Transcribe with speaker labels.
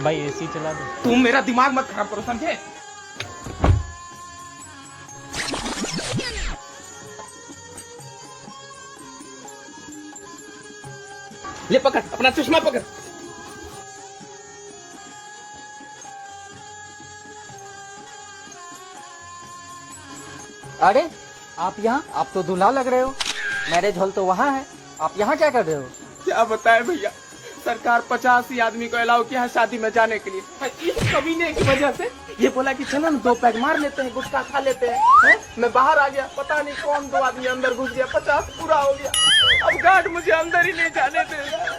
Speaker 1: भाई एसी चला दो।
Speaker 2: तुम मेरा दिमाग मत खराब करो, समझे? ले पकड़, अपना चश्मा पकड़।
Speaker 3: अरे आप यहाँ, आप तो दूल्हा लग रहे हो। मैरिज हॉल तो वहाँ है, आप यहाँ क्या कर रहे हो?
Speaker 2: क्या बताए भैया, सरकार 50 ही आदमी को अलाउ किया है शादी में जाने के लिए। इस कमीने की वजह से ये बोला कि चलो ना 2 पैक मार लेते हैं, गुटखा खा लेते हैं। मैं बाहर आ गया, पता नहीं कौन 2 आदमी अंदर घुस गया, 50 पूरा हो गया। अब गार्ड मुझे अंदर ही नहीं जाने दे रहा।